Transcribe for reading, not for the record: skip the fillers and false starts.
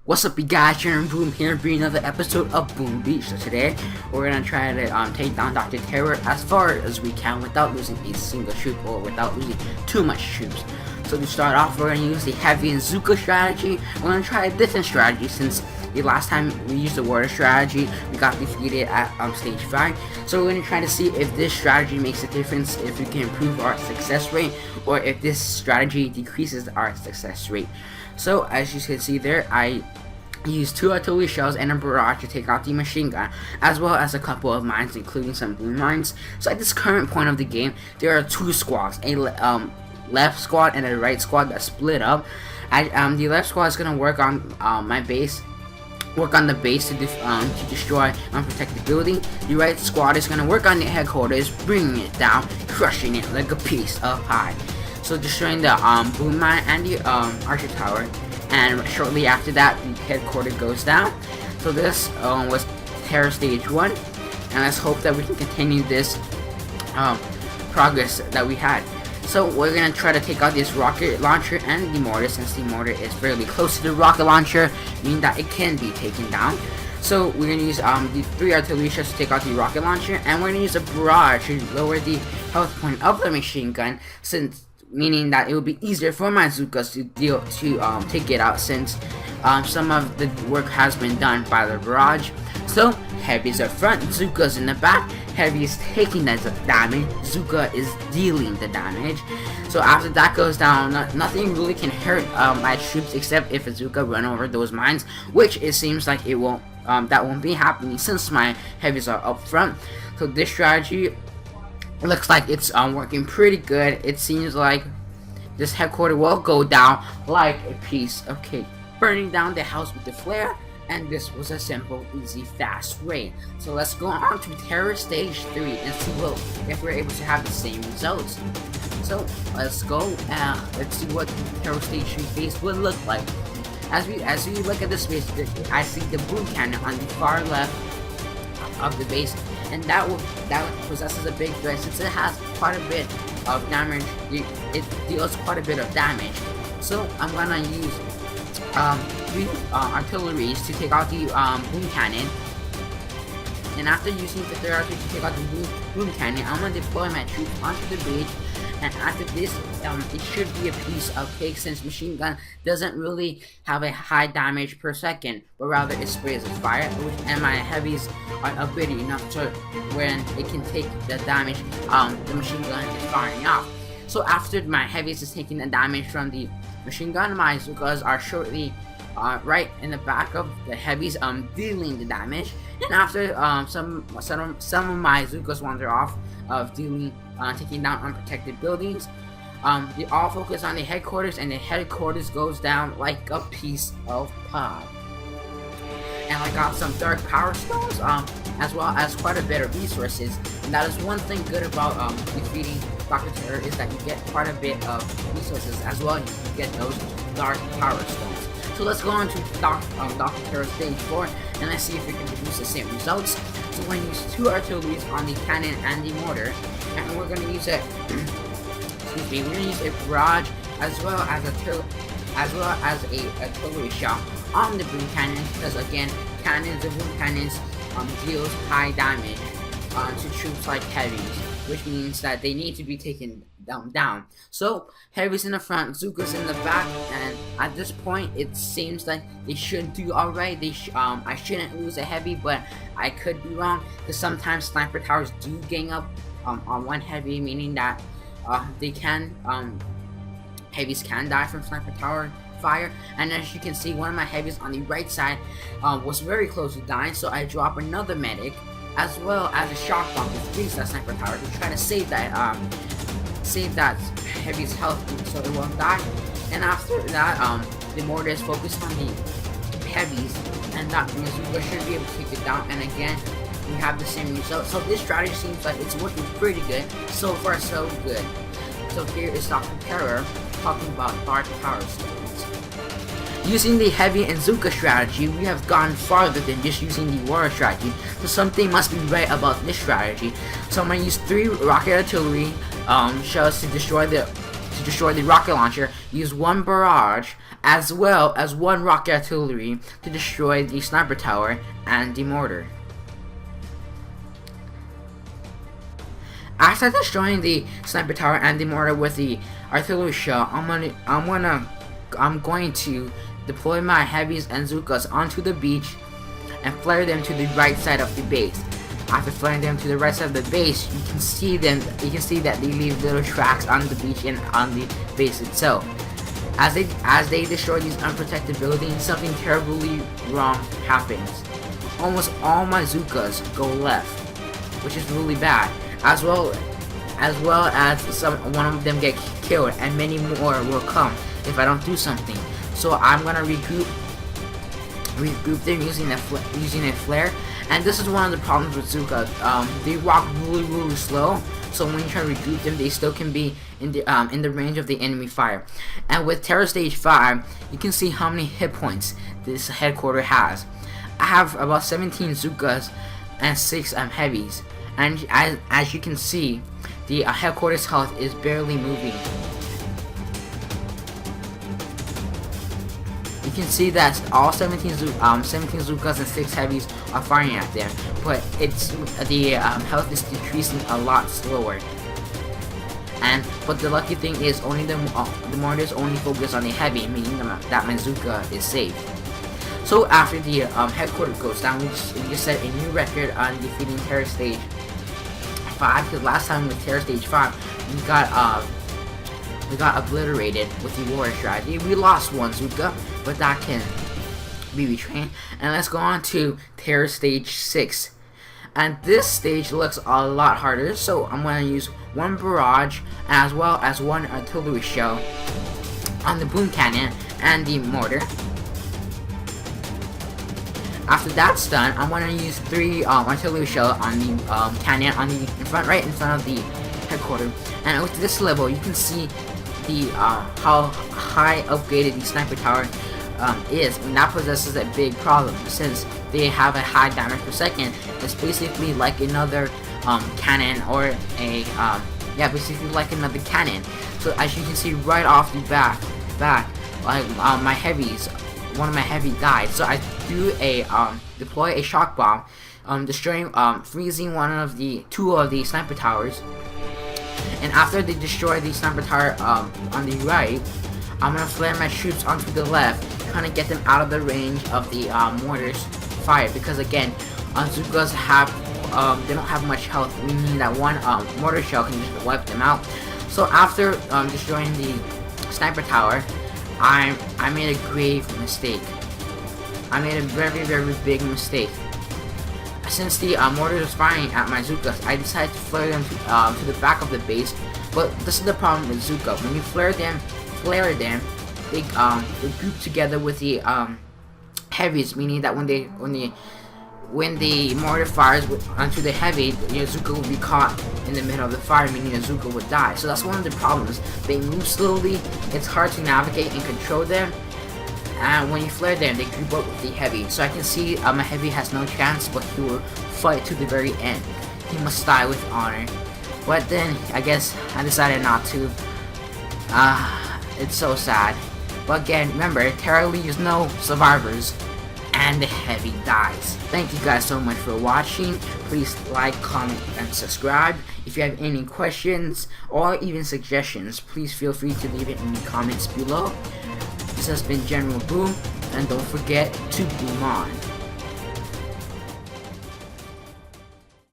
What's up, you guys? Sharon Boom here, bringing another episode of Boom Beach. So today, we're gonna try to take down Dr. Terror as far as we can without losing a single troop or without losing too much troops. So to start off, we're gonna use the Heavy and Zookas strategy. We're gonna try a different strategy since the last time we used the water strategy, we got defeated at stage 5. So we're gonna try to see if this strategy makes a difference, if we can improve our success rate, or if this strategy decreases our success rate. So as you can see there, I used 2 artillery shells and a barrage to take out the machine gun, as well as a couple of mines, including some blue mines. So at this current point of the game, there are 2 squads, a left squad and a right squad that split up. The left squad is gonna work on my base. Work on the base to destroy unprotected building. The right squad is gonna work on the headquarters, bringing it down, crushing it like a piece of pie. So destroying the boom mine and the archer tower, and shortly after that, the headquarters goes down. So this was Terror Stage 1, and let's hope that we can continue this progress that we had. So we're gonna try to take out this rocket launcher and the mortar, since the mortar is fairly close to the rocket launcher, meaning that it can be taken down. So we're gonna use the 3 artillery shells to take out the rocket launcher, and we're gonna use a barrage to lower the health point of the machine gun, meaning that it will be easier for my Zookas to take it out, since some of the work has been done by the barrage. So Heavy's up front, Zookas in the back. Heavy is taking that damage, Zooka is dealing the damage. So after that goes down, nothing really can hurt my troops except if a Zooka run over those mines, which it seems like it won't. That won't be happening since my Heavies are up front. So this strategy looks like it's working pretty good. It seems like this headquarters will go down like a piece of cake, burning down the house with the flare. And this was a simple, easy, fast way. So let's go on to Terror Stage 3 and see if we're able to have the same results. So let's go. Let's see what Terror Stage 3 base would look like. As we look at this base, I see the boom cannon on the far left of the base, and that possesses a big threat since it has quite a bit of damage. It deals quite a bit of damage. So I'm gonna use 3 artilleries to take out the boom cannon. And after using the 3rd artillery to take out the boom cannon, I'm gonna deploy my troops onto the bridge. And after this, it should be a piece of cake, since machine gun doesn't really have a high damage per second, but rather it sprays with fire, and my heavies are upgraded enough to when it can take the damage the machine gun is firing off. So after my heavies is taking the damage from the machine gun, my Zookas are shortly right in the back of the heavies dealing the damage. And after some of my Zookas wander off of taking down unprotected buildings, they all focus on the headquarters, and the headquarters goes down like a piece of pie. And I got some dark power stones, as well as quite a bit of resources. And that is one thing good about defeating Dr. Terror, is that you get quite a bit of resources as well. You get those dark power stones. So let's go on to Dr. Terror Stage 4, and let's see if we can produce the same results. So we're going to use 2 artilleries on the cannon and the mortar, and we're going to use a we're going to use a barrage as well as a artillery shell on the boom cannon, because again, cannons and boom cannons deals high damage to troops like heavies, which means that they need to be taken down. So Heavies in the front, Zookas in the back, and at this point it seems like they should do alright. I shouldn't lose a heavy, but I could be wrong, because sometimes sniper towers do gang up on one heavy, meaning that heavies can die from sniper tower fire. And as you can see, one of my heavies on the right side was very close to dying, so I drop another medic as well as a shock bomb to freeze that sniper tower to try to save that heavy's health so it won't die. And after that, the mortar is focused on the heavies, and that Zooka should be able to take it down. And again, we have the same result. So this strategy seems like it's working pretty good. So far, so good. So here is Dr. Terror talking about dark power stones. Using the Heavy and Zookas strategy, we have gone farther than just using the water strategy, so something must be right about this strategy. So I'm going to use 3 rocket artillery shells to to destroy the rocket launcher, use one barrage as well as one rocket artillery to destroy the sniper tower and the mortar. After destroying the sniper tower and the mortar with the artillery shell, I'm going to deploy my Heavies and Zookas onto the beach and flare them to the right side of the base. After flaring them to the right side of the base, you can see that they leave little tracks on the beach and on the base itself. As they destroy these unprotected buildings, something terribly wrong happens. Almost all my Zookas go left, which is really bad. As well as one of them get killed, and many more will come if I don't do something. So I'm gonna regroup them using a flare. And this is one of the problems with Zookas. They walk really slow, so when you try to regroup them, they still can be in the range of the enemy fire. And with Terror Stage 5, you can see how many hit points this headquarters has. I have about 17 Zookas and 6 Heavies, and as you can see, the headquarters health is barely moving. You can see that all 17 Zookas and 6 Heavies are firing at them, but it's the health is decreasing a lot slower. But the lucky thing is, only the mortars only focus on the Heavy, meaning that my Zooka is safe. So after the headquarters goes down, we just set a new record on defeating Terror Stage 5. Because last time with Terror Stage 5, we got obliterated with the warrior strategy. We lost one Zooka, but that can be retrained. And let's go on to Terror Stage 6. And this stage looks a lot harder, so I'm going to use one barrage as well as one artillery shell on the boom cannon and the mortar. After that's done, I'm going to use 3 artillery shell on the cannon right in front of the headquarters. And with this level, you can see how high upgraded the sniper tower is, and that possesses a big problem since they have a high damage per second. It's basically like another cannon, or basically like another cannon. So as you can see right off the back, like my Heavies, one of my Heavy died. So I threw deploy a shock bomb, destroying, freezing two of the sniper towers. And after they destroy the sniper tower on the right, I'm gonna flare my troops onto the left, trying to get them out of the range of the mortars fire. Because again, Zookas they don't have much health. We mean that one mortar shell can just wipe them out. So after destroying the sniper tower, I made a grave mistake. I made a very big mistake. Since the mortar was firing at my Zookas, I decided to flare them to the back of the base. But this is the problem with Zooka. When you flare them, they group together with the Heavies, meaning that when the mortar fires onto the Heavy, your Zooka will be caught in the middle of the fire, meaning the Zooka would die. So that's one of the problems. They move slowly. It's hard to navigate and control them. And when you flare them, they group up with the Heavy. So I can see my Heavy has no chance, but he will fight to the very end. He must die with honor. But then, I guess I decided not to. It's so sad. But again, remember, Terror leaves no survivors, and the Heavy dies. Thank you guys so much for watching. Please like, comment, and subscribe. If you have any questions or even suggestions, please feel free to leave it in the comments below. This has been General Boom, and don't forget to boom on.